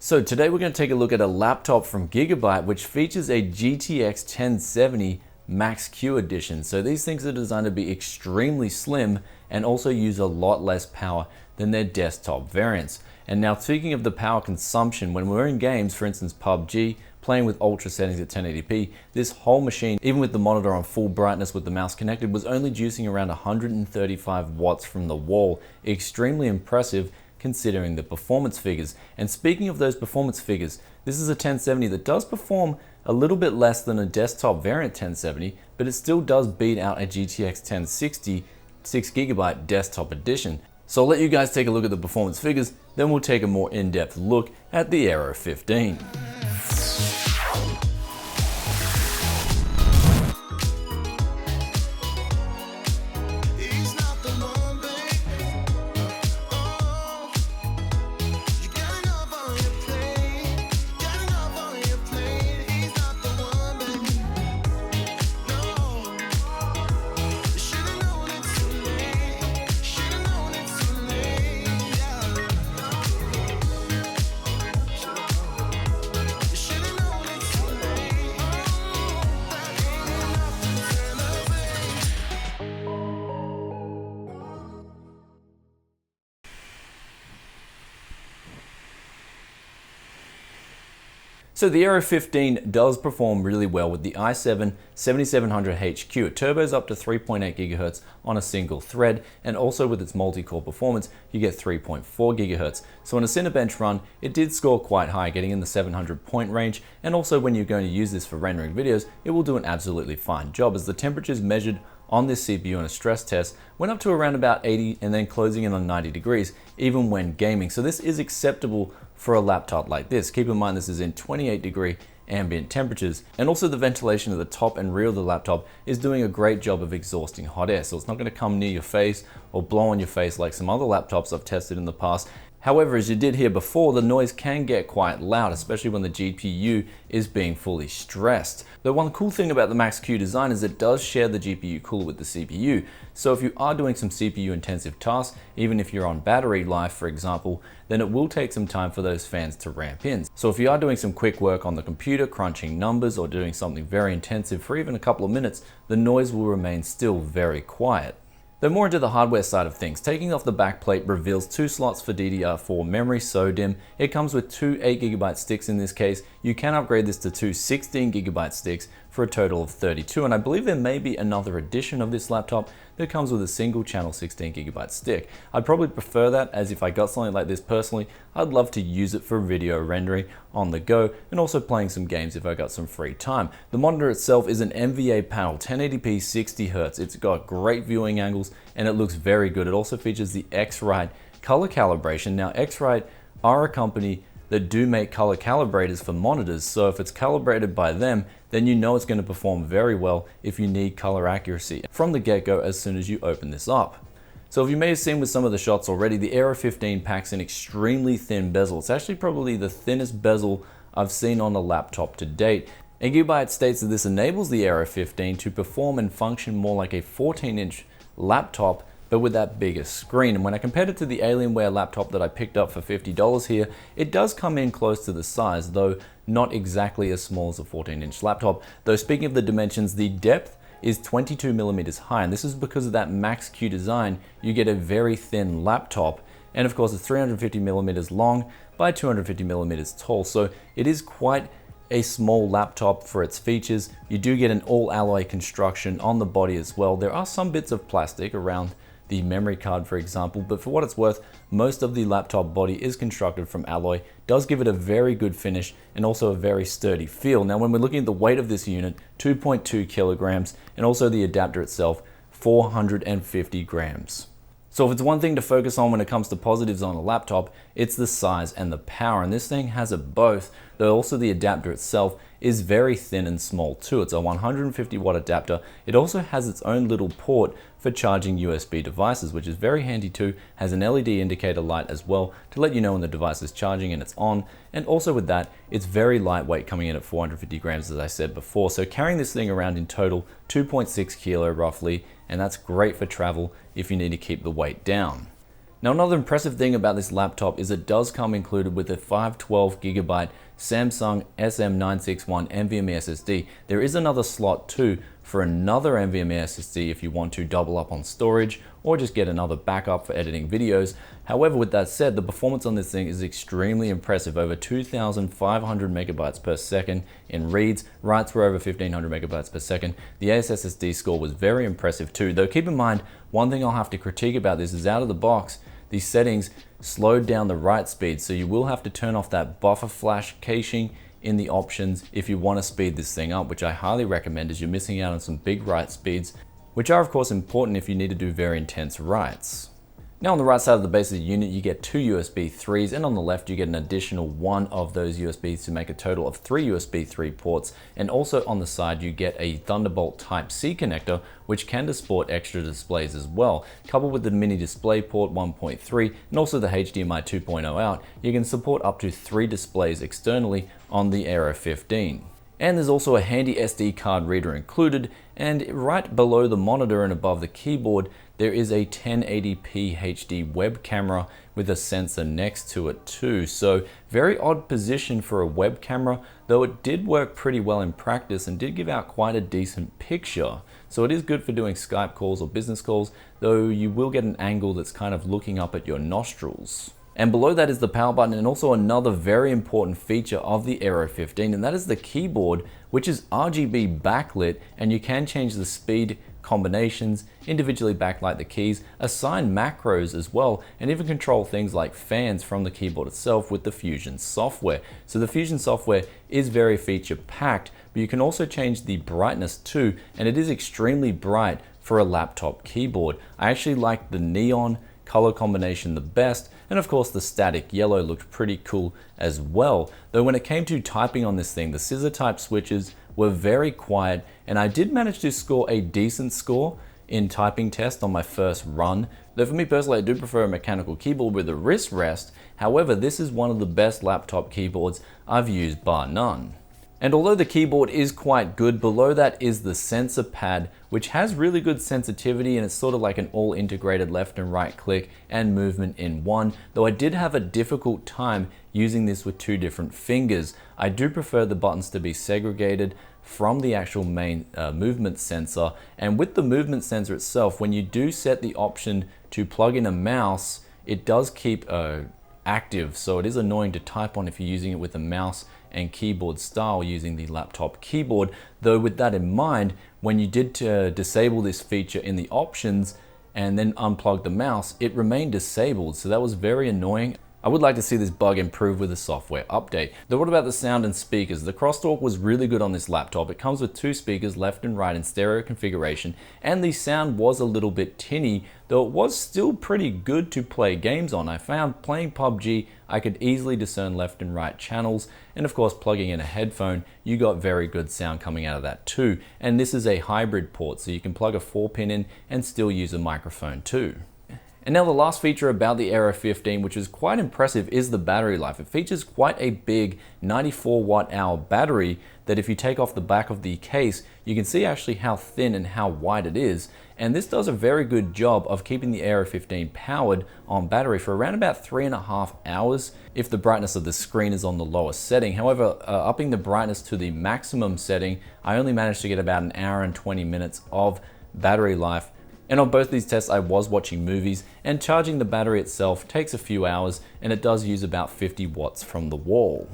So today we're going to take a look at a laptop from Gigabyte which features a GTX 1070 Max-Q edition. So these things are designed to be extremely slim and also use a lot less power than their desktop variants. And now, speaking of the power consumption, when we're in games, for instance PUBG, playing with ultra settings at 1080p, this whole machine, even with the monitor on full brightness with the mouse connected, was only juicing around 135 watts from the wall. Extremely impressive considering the performance figures. And speaking of those performance figures, this is a 1070 that does perform a little bit less than a desktop variant 1070, but it still does beat out a GTX 1060 6GB desktop edition. So I'll let you guys take a look at the performance figures, then we'll take a more in-depth look at the Aero 15. So the Aero 15 does perform really well with the i7 7700HQ. It turbos up to 3.8 GHz on a single thread, and also with its multi-core performance, you get 3.4 GHz. So in a Cinebench run, it did score quite high, getting in the 700 point range, and also when you're going to use this for rendering videos, it will do an absolutely fine job, as the temperatures measured on this CPU in a stress test went up to around about 80 and then closing in on 90 degrees, even when gaming. So this is acceptable for a laptop like this. Keep in mind this is in 28-degree ambient temperatures, and also the ventilation at the top and rear of the laptop is doing a great job of exhausting hot air, so it's not going to come near your face or blow on your face like some other laptops I've tested in the past. However, as you did hear before, the noise can get quite loud, especially when the GPU is being fully stressed. Though one cool thing about the Max-Q design is it does share the GPU cooler with the CPU. So if you are doing some CPU intensive tasks, even if you're on battery life, for example, then it will take some time for those fans to ramp in. So if you are doing some quick work on the computer, crunching numbers, or doing something very intensive for even a couple of minutes, the noise will remain still very quiet. Though more into the hardware side of things, taking off the backplate reveals 2 slots for DDR4 memory, SO-DIMM. It comes with 2 8GB sticks in this case. You can upgrade this to 2 16GB sticks for a total of 32, and I believe there may be another edition of this laptop that comes with a single channel 16GB stick. I'd probably prefer that, as if I got something like this personally, I'd love to use it for video rendering on the go and also playing some games if I got some free time. The monitor itself is an NVA panel, 1080p 60Hz. It's got great viewing angles and it looks very good. It also features the X-Rite color calibration. Now, X-Rite are a company that do make color calibrators for monitors, so if it's calibrated by them, then you know it's going to perform very well if you need color accuracy from the get-go as soon as you open this up. So if you may have seen with some of the shots already, the Aero 15 packs an extremely thin bezel. It's actually probably the thinnest bezel I've seen on a laptop to date. And Gigabyte states that this enables the Aero 15 to perform and function more like a 14-inch laptop, but with that bigger screen. And when I compared it to the Alienware laptop that I picked up for $50 here, it does come in close to the size, though not exactly as small as a 14-inch laptop. Though speaking of the dimensions, the depth is 22mm high, and this is because of that Max-Q design. You get a very thin laptop, and of course it's 350mm long by 250mm tall, so it is quite a small laptop for its features. You do get an all-alloy construction on the body as well. There are some bits of plastic around the memory card, for example, but for what it's worth, most of the laptop body is constructed from alloy. Does give it a very good finish and also a very sturdy feel. Now, when we're looking at the weight of this unit, 2.2 kilograms, and also the adapter itself, 450 grams. So if it's one thing to focus on when it comes to positives on a laptop, it's the size and the power, and this thing has it both, though also the adapter itself is very thin and small too. It's a 150 watt adapter. It also has its own little port for charging USB devices, which is very handy too. Has an LED indicator light as well to let you know when the device is charging and it's on. And also with that, it's very lightweight, coming in at 450 grams, as I said before. So carrying this thing around in total, 2.6 kilo roughly, and that's great for travel if you need to keep the weight down. Now another impressive thing about this laptop is it does come included with a 512GB Samsung SM961 NVMe SSD. There is another slot too for another NVMe SSD if you want to double up on storage or just get another backup for editing videos. However, with that said, the performance on this thing is extremely impressive, over 2,500 megabytes per second in reads. Writes were over 1,500 megabytes per second. The AS SSD score was very impressive too, though keep in mind, one thing I'll have to critique about this is out of the box, these settings slowed down the write speed, so you will have to turn off that buffer flash caching in the options if you want to speed this thing up, which I highly recommend as you're missing out on some big write speeds, which are of course important if you need to do very intense writes. Now on the right side of the base of the unit, you get two USB 3s, and on the left you get an additional one of those USBs to make a total of 3 USB 3 ports. And also on the side you get a Thunderbolt Type-C connector, which can support extra displays as well. Coupled with the mini display port 1.3 and also the HDMI 2.0 out, you can support up to 3 displays externally on the Aero 15. And there's also a handy SD card reader included, and right below the monitor and above the keyboard, there is a 1080p HD web camera with a sensor next to it too. So very odd position for a web camera, though it did work pretty well in practice and did give out quite a decent picture. So it is good for doing Skype calls or business calls, though you will get an angle that's kind of looking up at your nostrils. And below that is the power button, and also another very important feature of the Aero 15, and that is the keyboard, which is RGB backlit, and you can change the speed combinations, individually backlight the keys, assign macros as well, and even control things like fans from the keyboard itself with the Fusion software. So the Fusion software is very feature packed, but you can also change the brightness too, and it is extremely bright for a laptop keyboard. I actually like the neon color combination the best, and of course the static yellow looked pretty cool as well. Though when it came to typing on this thing, the scissor type switches were very quiet, and I did manage to score a decent score in typing test on my first run. Though for me personally, I do prefer a mechanical keyboard with a wrist rest. However, this is one of the best laptop keyboards I've used, bar none. And although the keyboard is quite good, below that is the sensor pad, which has really good sensitivity, and it's sort of like an all integrated left and right click and movement in one, though I did have a difficult time using this with 2 different fingers. I do prefer the buttons to be segregated from the actual main movement sensor. And with the movement sensor itself, when you do set the option to plug in a mouse, it does keep active, so it is annoying to type on if you're using it with a mouse and keyboard style using the laptop keyboard. Though with that in mind, when you did disable this feature in the options and then unplug the mouse, it remained disabled, so that was very annoying. I would like to see this bug improve with a software update. Though what about the sound and speakers? The crosstalk was really good on this laptop. It comes with 2 speakers, left and right, in stereo configuration, and the sound was a little bit tinny, though it was still pretty good to play games on. I found playing PUBG, I could easily discern left and right channels, and of course plugging in a headphone, you got very good sound coming out of that too. And this is a hybrid port, so you can plug a 4-pin in and still use a microphone too. And now the last feature about the Aero 15, which is quite impressive, is the battery life. It features quite a big 94 watt hour battery that if you take off the back of the case, you can see actually how thin and how wide it is. And this does a very good job of keeping the Aero 15 powered on battery for around about 3.5 hours if the brightness of the screen is on the lowest setting. However, upping the brightness to the maximum setting, I only managed to get about 1 hour and 20 minutes of battery life. And on both these tests, I was watching movies, and charging the battery itself takes a few hours, and it does use about 50 watts from the wall.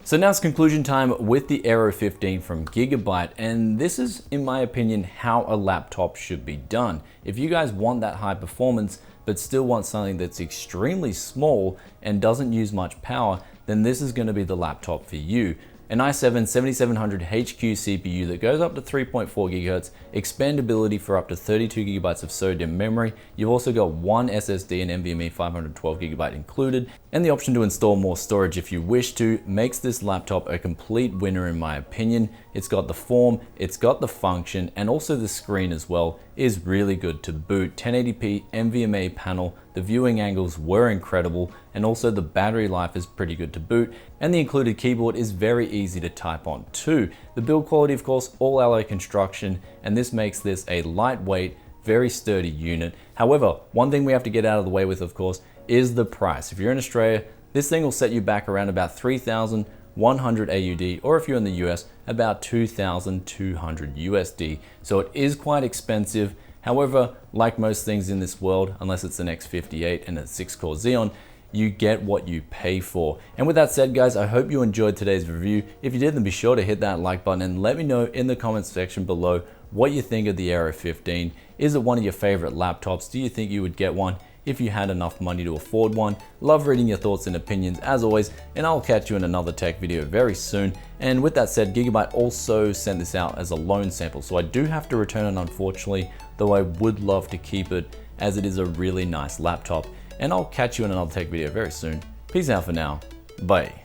So now it's conclusion time with the Aero 15 from Gigabyte, and this is, in my opinion, how a laptop should be done. If you guys want that high performance, but still want something that's extremely small and doesn't use much power, then this is going to be the laptop for you. An i7 7700 HQ CPU that goes up to 3.4 GHz, expandability for up to 32 GB of sodium memory. You've also got 1 SSD and NVMe 512GB included, and the option to install more storage if you wish to makes this laptop a complete winner in my opinion. It's got the form, it's got the function, and also the screen as well is really good to boot. 1080p NVMe panel, the viewing angles were incredible, and also the battery life is pretty good to boot, and the included keyboard is very easy to type on too. The build quality, of course, all alloy construction, and this makes this a lightweight, very sturdy unit. However, one thing we have to get out of the way with, of course, is the price. If you're in Australia, this thing will set you back around about 3,100 AUD, or if you're in the US, about 2,200 USD. So it is quite expensive. However, like most things in this world, unless it's an X58 and a 6-core Xeon, you get what you pay for. And with that said, guys, I hope you enjoyed today's review. If you did, then be sure to hit that like button and let me know in the comments section below what you think of the Aero 15. Is it one of your favorite laptops? Do you think you would get one if you had enough money to afford one? Love reading your thoughts and opinions as always, and I'll catch you in another tech video very soon. And with that said, Gigabyte also sent this out as a loan sample, so I do have to return it unfortunately, though I would love to keep it as it is a really nice laptop. And I'll catch you in another tech video very soon. Peace out for now. Bye.